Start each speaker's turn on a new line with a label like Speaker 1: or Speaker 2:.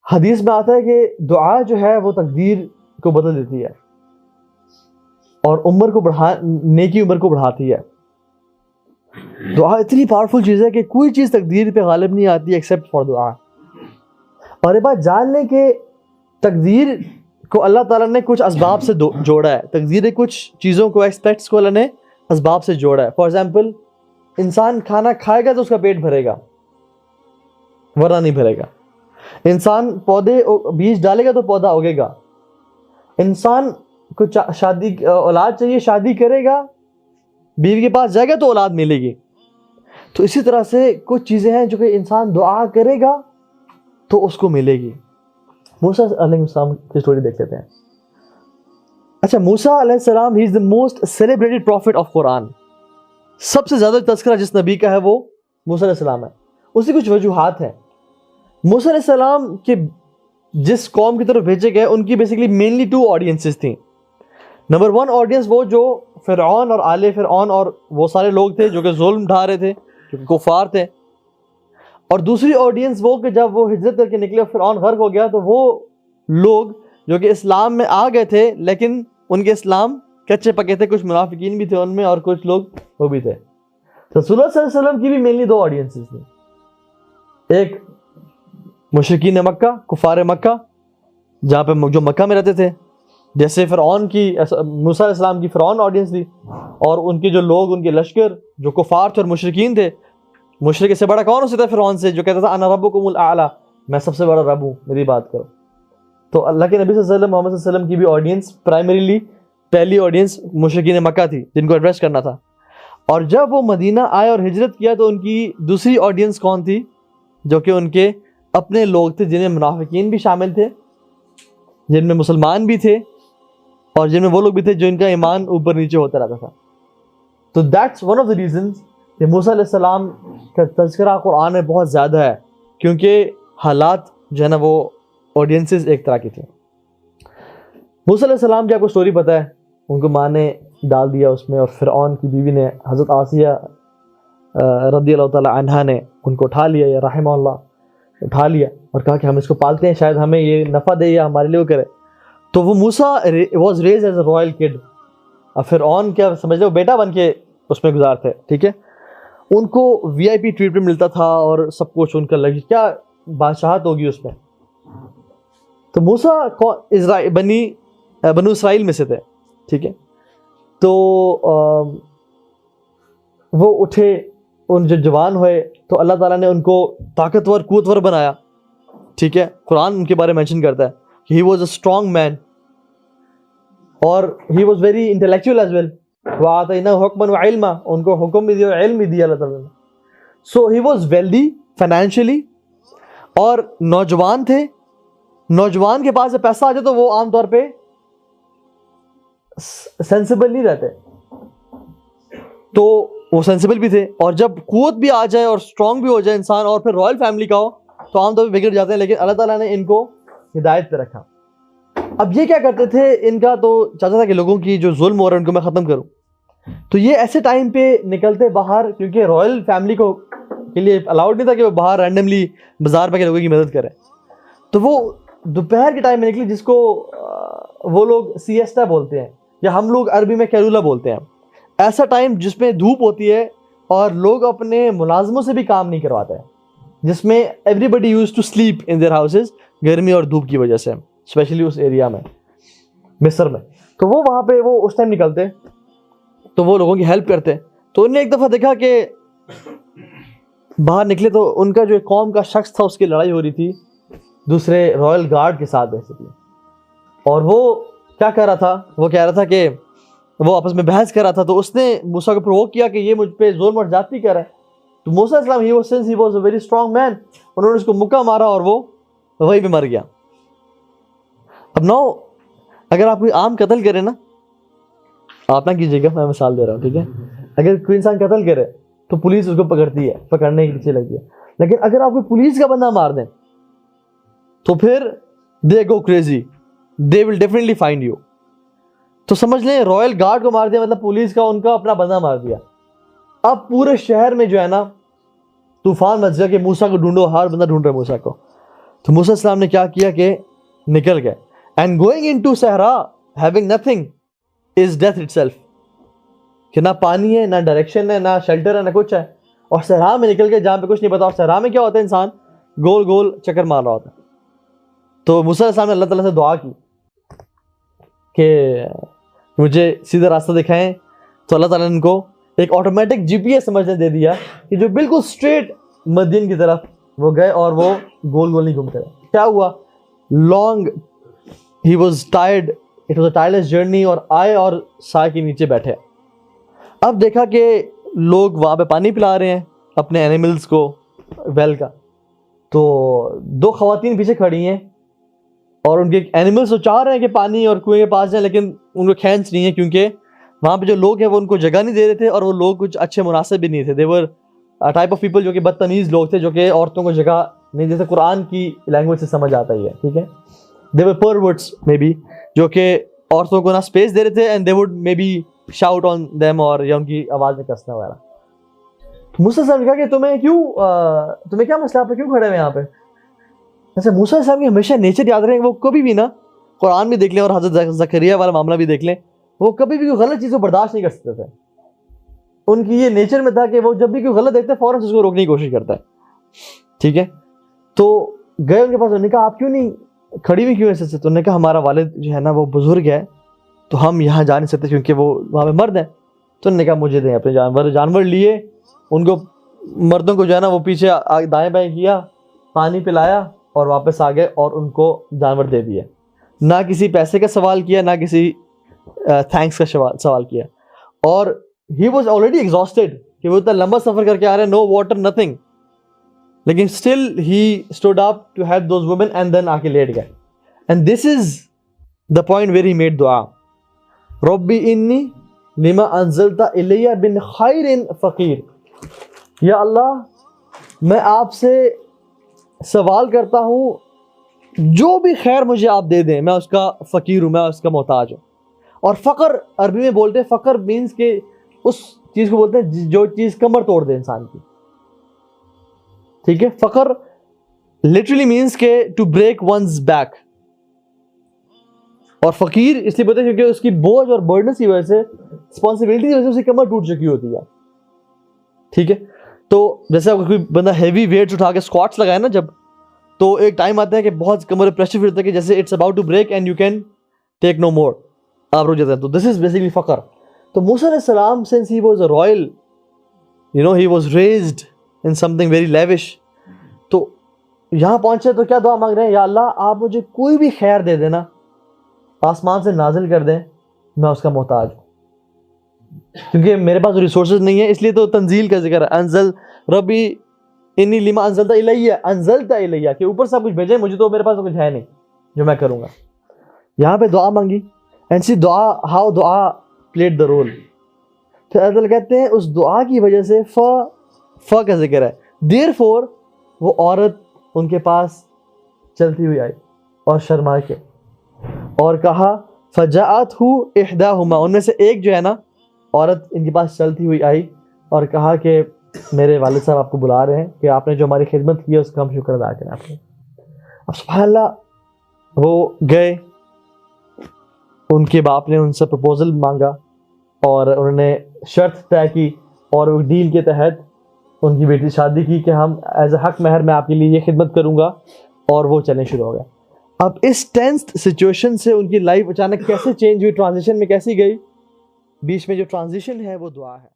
Speaker 1: حدیث میں آتا ہے کہ دعا جو ہے وہ تقدیر کو بدل دیتی ہے اور نیکی عمر کو بڑھاتی ہے. دعا اتنی پاورفل چیز ہے کہ کوئی چیز تقدیر پہ غالب نہیں آتی ایکسیپٹ فار دعا. اور یہ بات جان لیں کہ تقدیر کو اللہ تعالیٰ نے کچھ اسباب سے جوڑا ہے. تقدیر کچھ چیزوں کو ایکسپیکٹس کو اللہ نے اسباب سے جوڑا ہے. فار ایگزامپل انسان کھانا کھائے گا تو اس کا پیٹ بھرے گا ورنہ نہیں بھرے گا. انسان بیج ڈالے گا تو پودا اگے گا. انسان کو اولاد چاہیے شادی کرے گا بیوی کے پاس جائے گا تو اولاد ملے گی. تو اسی طرح سے کچھ چیزیں ہیں جو کہ انسان دعا کرے گا تو اس کو ملے گی. موسیٰ علیہ السلام کی سٹوری دیکھ لیتے ہیں. اچھا موسیٰ علیہ السلام he is the most celebrated prophet of قرآن. سب سے زیادہ تذکرہ جس نبی کا ہے وہ موسیٰ علیہ السلام ہے. اس کی کچھ وجوہات ہیں. موسیٰ علیہ السلام کے جس قوم کی طرف بھیجے گئے ان کی بیسیکلی مینلی 2 آڈینسز تھیں. نمبر 1 آڈینس وہ جو فرعون اور آل فرعون اور وہ سارے لوگ تھے جو کہ ظلم ڈھا رہے تھے جو کہ کفار تھے. اور دوسری آڈینس وہ کہ جب وہ ہجرت کر کے نکلے اور فرعون غرق ہو گیا تو وہ لوگ جو کہ اسلام میں آ گئے تھے لیکن ان کے اسلام کچے پکے تھے. کچھ منافقین بھی تھے ان میں اور کچھ لوگ وہ بھی تھے. رسول اللہ صلی اللہ علیہ وسلم کی بھی مینلی 2 آڈینسز تھیں. ایک مشرکین مکہ کفار مکہ جہاں پہ جو مکہ میں رہتے تھے جیسے فرعون کی موسیٰ علیہ السلام کی فرعون آڈینس تھی اور ان کے جو لوگ ان کے لشکر جو کفار تھے اور مشرکین تھے. مشرک سے بڑا کون ہو سکتا ہے فرعون سے جو کہتا تھا انا ربکم الاعلی میں سب سے بڑا رب ہوں میری بات کرو. تو اللہ کے نبی صلی اللہ علیہ وسلم محمد صلی اللہ علیہ وسلم کی بھی آڈینس پرائمریلی پہلی آڈینس مشرکین مکہ تھی جن کو ایڈریس کرنا تھا. اور جب وہ مدینہ آئے اور ہجرت کیا تو ان کی دوسری آڈینس کون تھی جو کہ ان کے اپنے لوگ تھے جن میں منافقین بھی شامل تھے جن میں مسلمان بھی تھے اور جن میں وہ لوگ بھی تھے جو ان کا ایمان اوپر نیچے ہوتا رہتا تھا. تو that's one of the reasons کہ موسیٰ علیہ السلام کا تذکرہ قرآن میں بہت زیادہ ہے کیونکہ حالات جو ہے نا وہ آڈینسز ایک طرح کی تھیں. موسیٰ علیہ السلام کی آپ کو سٹوری پتہ ہے. ان کو ماں نے ڈال دیا اس میں اور فرعون کی بیوی نے حضرت آسیہ رضی اللہ تعالی عنہا نے ان کو اٹھا لیا یا رحمہ اللہ اٹھا لیا اور کہا کہ ہم اس کو پالتے ہیں شاید ہمیں یہ نفع دے یا ہمارے لیے وہ کرے. تو وہ موسیٰ was raised as a royal kid. اب فرعون کیا سمجھ لو بیٹا بن کے اس میں گزار تھے. ٹھیک ہے ان کو وی آئی پی ٹریٹمنٹ ملتا تھا اور سب کچھ ان کا لگی کیا بادشاہت ہوگی اس میں. تو موسیٰ بنو اسرائیل میں سے تھے. ٹھیک ہے تو وہ اٹھے ان جو جوان ہوئے تو اللہ تعالیٰ نے ان کو طاقتور قوتور بنایا. ٹھیک ہے قرآن ان کے بارے میں مینشن کرتا ہے کہ ہی واز اے اسٹرانگ مین اور he was very intellectual as well. وَآتَيْنَاهُ حُكْمًا وَعِلْمًا ان کو حکم بھی دیا اور علم بھی دیا اللہ تعالیٰ نے. سو ہی واز ویلدی فائنینشلی اور نوجوان تھے. نوجوان کے پاس جب پیسہ آ جائے تو وہ عام طور پہ سینسیبل نہیں رہتے تو وہ سینسیبل بھی تھے. اور جب قوت بھی آ جائے اور اسٹرانگ بھی ہو جائے انسان اور پھر رائل فیملی کا ہو تو عام طور پہ بگڑ جاتے ہیں. لیکن اللہ تعالیٰ نے ان کو ہدایت پہ رکھا. اب یہ کیا کرتے تھے ان کا تو چاہتا تھا کہ لوگوں کی جو ظلم ہو رہا ہے ان کو میں ختم کروں. تو یہ ایسے ٹائم پہ نکلتے باہر کیونکہ رائل فیملی کو کے لیے الاؤڈ نہیں تھا کہ وہ باہر رینڈملی بازار پہ لوگوں کی مدد کرے. تو وہ دوپہر کے ٹائم میں نکلی جس کو وہ لوگ سیسٹا بولتے ہیں یا ہم لوگ عربی میں کیرولا بولتے ہیں. ایسا ٹائم جس میں دھوپ ہوتی ہے اور لوگ اپنے ملازموں سے بھی کام نہیں کرواتے ہیں جس میں everybody used to sleep in their houses گرمی اور دھوپ کی وجہ سے اسپیشلی اس ایریا میں مصر میں. تو وہ وہاں پہ وہ اس ٹائم نکلتے تو وہ لوگوں کی ہیلپ کرتے. تو انہوں نے ایک دفعہ دیکھا کہ باہر نکلے تو ان کا جو ایک قوم کا شخص تھا اس کی لڑائی ہو رہی تھی دوسرے رائل گارڈ کے ساتھ بیسکلی. اور وہ کیا کہہ رہا تھا وہ کہہ رہا تھا کہ وہ آپس میں بحث کر رہا تھا. تو اس نے موسیٰ کو پرووک کیا کہ یہ مجھ پہ ظلم اور زیادتی کر رہا ہے. تو موسیٰ علیہ السلام since he was a very strong man انہوں نے اس کو مکہ مارا اور وہ وہیں پہ مر گیا. اب نو اگر آپ کوئی عام قتل کرے نا آپ نہ کیجیے گا میں مثال دے رہا ہوں. ٹھیک ہے اگر کوئی انسان قتل کرے تو پولیس اس کو پکڑتی ہے پکڑنے کے پیچھے لگتی ہے. لیکن اگر آپ کوئی پولیس کا بندہ مار دیں تو پھر they go crazy they will definitely find you. تو سمجھ لیں رائل گارڈ کو مار دیا مطلب پولیس کا ان کا اپنا بندہ مار دیا. اب پورے شہر میں جو ہے نا طوفان مچ گیا کہ موسیٰ کو ڈھونڈو. ہر بندہ ڈھونڈ رہا ہے موسیٰ کو. تو موسیٰ علیہ السلام نے کیا کیا کہ نکل گئے. اینڈ گوئنگ انٹو صحرا having nothing is death itself, کہ نہ پانی ہے, نہ ڈائریکشن ہے, نہ شیلٹر ہے, نہ کچھ ہے, اور صحرا میں نکل کے جہاں پہ کچھ نہیں پتا. اور صحرا میں کیا ہوتا ہے, انسان گول گول چکر مار رہا ہوتا ہے. تو موسیٰ علیہ السلام نے اللہ تعالیٰ سے دعا کی کہ مجھے سیدھا راستہ دکھائیں. تو اللہ تعالیٰ نے ان کو ایک آٹومیٹک جی پی ایس سمجھنے دے دیا کہ جو بالکل اسٹریٹ مدین کی طرف وہ گئے, اور وہ گول گول نہیں گھومتے رہے. کیا ہوا, long he was tired, it was a tireless journey, اور آئے اور سائے کے نیچے بیٹھے. اب دیکھا کہ لوگ وہاں پہ پانی پلا رہے ہیں اپنے اینیملس کو ویل کا. تو دو خواتین پیچھے کھڑی ہیں اور ان کے اینیملس تو چاہ رہے ہیں کہ پانی اور کنویں کے پاس جائیں, لیکن ان کو کھینچ نہیں ہے کیونکہ وہاں پہ جو لوگ ہیں وہ ان کو جگہ نہیں دے رہے تھے, اور وہ لوگ کچھ اچھے مناسب بھی نہیں تھے. دیور ٹائپ آف پیپل جو کہ بدتمیز لوگ تھے, جو کہ عورتوں کو جگہ نہیں, جیسے قرآن کی لینگویج سے سمجھ آتا ہی ہے, ٹھیک ہے. دے ور پرورٹس مے بی, جو کہ عورتوں کو نہ اسپیس دے رہے تھے, and they would may be shout on them, اور یا ان کی آواز میں کسنا وغیرہ. موسیٰ صاحب نے کہا کہ تمہیں کیا مسئلہ, آپ کیوں کھڑے ہوئے یہاں پہ. ایسے موسیٰ صاحب کی ہمیشہ نیچر یاد رہے, وہ کبھی بھی نا, قرآن بھی دیکھ لیں اور حضرت زکریا والا معاملہ بھی دیکھ لیں, وہ کبھی بھی کوئی غلط چیز کو برداشت نہیں کر سکتے تھے. ان کی یہ نیچر میں تھا کہ وہ جب بھی کوئی غلط دیکھتے فوراً اس کو روکنے کی کوشش کرتا ہے, ٹھیک ہے. تو گئے ان کے پاس, انہوں نے کہا آپ کیوں نہیں کھڑی ہوئی, کیوں ایسے سے. تو انہوں نے کہا ہمارا والد جو ہے نا وہ بزرگ ہے, تو ہم یہاں جا نہیں سکتے کیونکہ وہ وہاں پہ مرد ہیں. تو انہوں نے کہا مجھے دیں اپنے جانور لیے, ان کو مردوں کو جو ہے نا وہ پیچھے دائیں بائیں کیا, پانی پلایا اور واپس آ گئے, اور ان کو جانور دے دیے. نہ کسی پیسے کا سوال کیا, نہ کسی تھینکس کا سوال کیا. اور ہی واز آلریڈی ایگزاسٹیڈ کہ وہ اتنا لمبا سفر کر کے آ رہے ہیں, نو واٹر نتھنگ, لیکن still he stood up to help those women, and then آ کے لیٹ گئے. And this is the point where he made دعا, ربی انی لما انزلت الی من خیر فقیر. یا اللہ, میں آپ سے سوال کرتا ہوں, جو بھی خیر مجھے آپ دے دیں میں اس کا فقیر ہوں, میں اس کا محتاج ہوں. اور فقر عربی میں بولتے ہیں, فقر مینس کہ اس چیز کو بولتے ہیں جو چیز کمر توڑ دے انسان کی, ٹھیک ہے. فقر لٹرلی مینس کہ ٹو بریک ونز بیک, اور فقیر اس لیے بولتے ہیں کیونکہ اس کی بوجھ اور برڈنس کی وجہ سے, رسپانسبلٹی کی وجہ سے اس کی کمر ٹوٹ چکی ہوتی ہے, ٹھیک ہے. تو جیسے کوئی بندہ ہیوی ویٹس اٹھا کے اسکواٹس لگائے نا جب, تو ایک ٹائم آتا ہے کہ بہت کمر میں پریشر فیل ہوتا ہے کہ جیسے it's about to break and you can take no more, آپ رک جاتے ہیں. تو دس از بیسیکلی فقر. تو موسیٰ علیہ السلام since he was a royal, you know, he was raised in something very lavish, تو یہاں پہنچے تو کیا دعا مانگ رہے ہیں, یا اللہ آپ مجھے کوئی بھی خیر دے دینا, آسمان سے نازل کر دیں, میں اس کا محتاج ہوں, کیونکہ میرے پاس ریسورسز نہیں ہے. اس لیے تو تنزیل کا ذکر ہے, انزل ربی انی لما انزلت الیہ, کہ اوپر سے آپ کچھ بھیجیں, مجھے تو میرے پاس تو کچھ ہے نہیں جو میں کروں گا. یہاں پہ دعا مانگی, اینڈ سی دعا, ہاؤ دعا پلیڈ دا رول. تو اللہ کہتے ہیں اس دعا کی وجہ سے ف کا ذکر ہے, دیر فور وہ عورت ان کے پاس چلتی ہوئی آئی اور شرما کے, اور کہا فجاءتہ احداہما, ان میں سے ایک جو ہے نا عورت ان کے پاس چلتی ہوئی آئی اور کہا کہ میرے والد صاحب آپ کو بلا رہے ہیں کہ آپ نے جو ہماری خدمت کی ہے اس کا ہم شکر ادا کریں آپ نے. اب سبحان اللہ, وہ گئے, ان کے باپ نے ان سے پرپوزل مانگا, اور انہوں نے شرط طے کی, اور وہ ڈیل کے تحت ان کی بیٹی شادی کی کہ ہم ایز اے حق مہر میں آپ کے لیے یہ خدمت کروں گا, اور وہ چلنے شروع ہو گئے. اب اس ٹینس سچویشن سے ان کی لائف اچانک کیسے چینج ہوئی, ٹرانزیشن میں کیسی گئی, بیچ میں جو ٹرانزیشن ہے وہ دعا ہے.